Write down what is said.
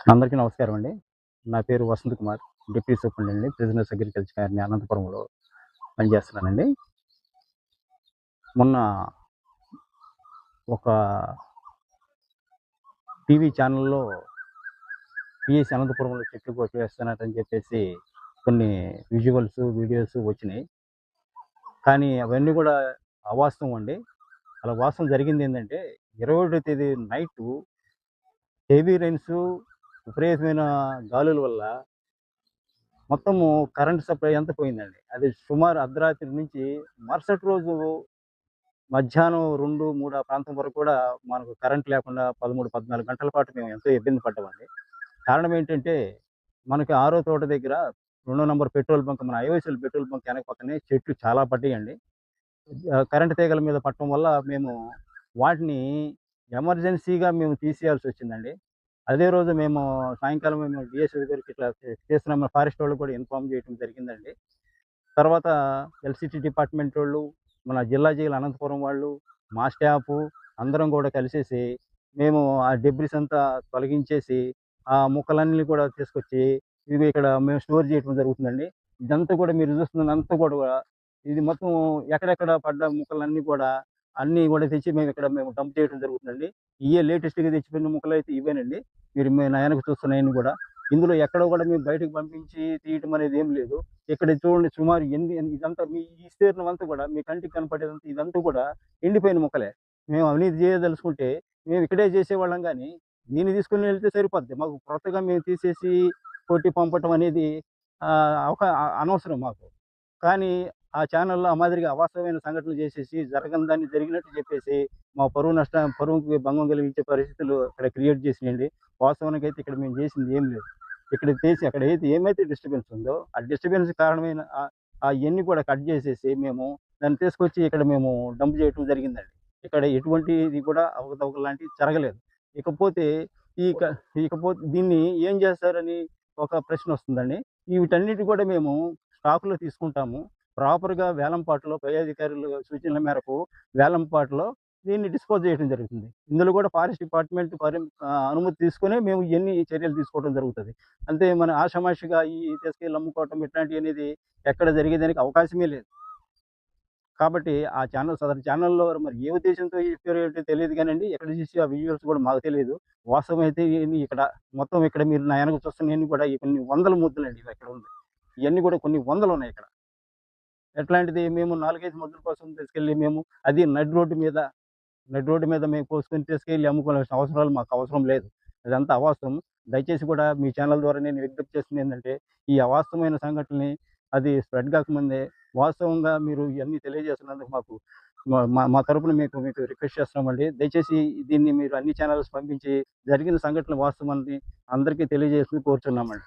అందరికీ నమస్కారం అండి. నా పేరు Vasant Kumar. Deputy superintendent prisoners agriculture colony అనంతపురంలో పనిచేస్తున్నానండి. మొన్న ఒక టీవీ ఛానల్‌లో పిఎస్ అనంతపురంలో చెట్లు కొట్టేస్తున్నారని చెప్పేసి కొన్ని విజువల్స్, వీడియోస్ వచ్చినాయి. కానీ అవన్నీ కూడా అవాస్తవం అండి. అలా వాస్తవం జరిగిందేంటంటే 21 తేదీ నైటు హెవీ రైన్స్, విపరీతమైన గాలుల వల్ల మొత్తము కరెంట్ సప్లై అంతా పోయిందండి. అది సుమారు అర్ధరాత్రి నుంచి మరుసటి రోజు మధ్యాహ్నం 2, 3 ఆ ప్రాంతం వరకు కూడా మనకు కరెంట్ లేకుండా 13, 14 గంటల పాటు మేము ఎంతో ఇబ్బంది పడ్డామండి. కారణం ఏంటంటే, మనకి ఆరో తోట దగ్గర 2 నంబర్ పెట్రోల్ బంక్ మన ఐఓసీఎల్ పెట్రోల్ బంక్ వెనక పక్కనే చెట్లు చాలా పడ్డాయండి. కరెంట్ తీగల మీద పడటం వల్ల మేము వాటిని ఎమర్జెన్సీగా మేము తీసేయాల్సొచ్చిందండి. అదే రోజు మేము సాయంకాలం మేము డీఎస్‌ఓ గారికి ఇట్లా చేస్తున్నామని ఫారెస్ట్ వాళ్ళకి కూడా ఇన్ఫార్మ్ చేయడం జరిగిందండి. తర్వాత ఎల్‌సిటీ డిపార్ట్‌మెంటోళ్ళు, మన జిల్లా జైలు అనంతపురం వాళ్ళు, మా స్టాఫు అందరం కూడా కలిసేసి, మేము ఆ డెబ్రిస్ అంతా తొలగించేసి, ఆ ముక్కలన్నీ కూడా తీసుకొచ్చి, ఇవి ఇక్కడ మేము స్టోర్ చేయడం జరుగుతుందండి. ఇదంతా కూడా మీరు చూస్తున్నదంతా కూడా, ఇది మొత్తం ఎక్కడెక్కడ పడ్డ ముక్కలన్నీ కూడా, అన్నీ కూడా తెచ్చి మేము డంప్ చేయడం జరుగుతుందండి. ఇయ్యే లేటెస్ట్‌గా తెచ్చిపోయిన ముక్కలైతే ఇవేనండి. మీరు నా వెనక చూస్తున్నయన్నీ కూడా. ఇందులో ఎక్కడ కూడా మేము బయటకు పంపించి తీయటం అనేది ఏం లేదు. ఇక్కడ చూడండి సుమారు ఇదంతా మీ ఈ విస్తీర్ణం అంతా కూడా మీ కంటికి కనపడేదంతా ఇదంతా కూడా ఎండిపోయిన మొక్కలే. మేము అవినీతి చేయదలుచుకుంటే మేము ఇక్కడే చేసేవాళ్ళం గానీ, దీన్ని తీసుకొని వెళ్తే సరిపోద్ది. మాకు కొత్తగా మేము తీసేసి కొట్టి పంపటం అనేది అనవసరం మాకు. కానీ ఆ ఛానల్‌లో ఆ మాదిరిగా అవాస్తవమైన సంఘటనలు చేసేసి, జరగని దాన్ని జరిగినట్టు చెప్పేసి, మా పరువుకి భంగం కలిగించే పరిస్థితులు అక్కడ క్రియేట్ చేసినియండి. వాస్తవానికైతే ఇక్కడ మేము చేసింది ఏం లేదు. ఇక్కడ చేసి అక్కడ ఏమైతే డిస్టర్బెన్స్ ఉందో, ఆ డిస్టర్బెన్స్ కారణమైన అయన్నీ కూడా కట్ చేసేసి మేము దాన్ని తీసుకొచ్చి ఇక్కడ మేము డంప్ చేయటం జరిగిందండి. ఇక్కడ ఎటువంటిది కూడా అవకతవకలు లాంటివి జరగలేదు. ఇకపోతే ఈ క ఇకపోతే దీన్ని ఏం చేస్తారని ఒక ప్రశ్నొస్తుందండి. వీటన్నిటి కూడా మేము స్టాక్‌లో తీసుకుంటాము. ప్రాపర్‌గా వేలంపాటలో పై అధికారుల సూచనల మేరకు వేలంపాటలో దీన్ని డిస్పోజ్ చేయడం జరుగుతుంది. ఇందులో కూడా ఫారెస్ట్ డిపార్ట్‌మెంట్ అనుమతి తీసుకొనే మేము ఇయన్నీ చర్యలు తీసుకోవడం జరుగుతది. అంతే మన ఆషామాషీగా తీసుకెళ్ళి అమ్ముకోవటం ఇట్లాంటియనేది ఎక్కడ జరిగేదానికి అవకాశమే లేదు. కాబట్టి సదరు ఛానల్‌లో మరి ఏ ఉద్దేశ్యంతో చెప్పారో ఏంటో తెలీదు గానండి. ఎక్కడ చూసి ఆ విజువల్స్ కూడా మాకు తెలీదు. వాస్తవం అయితే ఇక్కడ మొత్తం ఇక్కడ మీరు నా వెనక చూస్తున్నయన్నీ కూడా కొన్ని వందల ముద్దులండి ఇవక్కడ ఉంది. ఇయన్నీ కూడా కొన్ని వందలున్నాయిక్కడ. ఎట్లాంటిది మేము 4, 5 ముద్దల కోసం తీసుకెళ్ళి మేము అది నడి రోడ్డు మీద మేము కోసుకొని తీసుకెళ్ళి అమ్ముకోవాల్సిన అవసరాలు మాకు అవసరం లేదు. అదంతా అవాస్తవం. దయచేసి కూడా మీ ఛానల్ ద్వారా నేను విజ్ఞప్తి చేస్తుందేంటంటే, ఈ అవాస్తవమైన సంఘటనని అది స్ప్రెడ్ కాకముందే వాస్తవంగా మీరు ఇయన్నీ తెలియజేస్తున్నందుకు మాకు మా మా మా తరపున మీకు మీకు రిక్వెస్ట్ చేస్తున్నామండి. దయచేసి దీన్ని మీరు అన్ని ఛానల్స్ పంపించి జరిగిన సంఘటన వాస్తవాన్ని అందరికీ తెలియజేయాల్సింది కోరుచున్నామండి.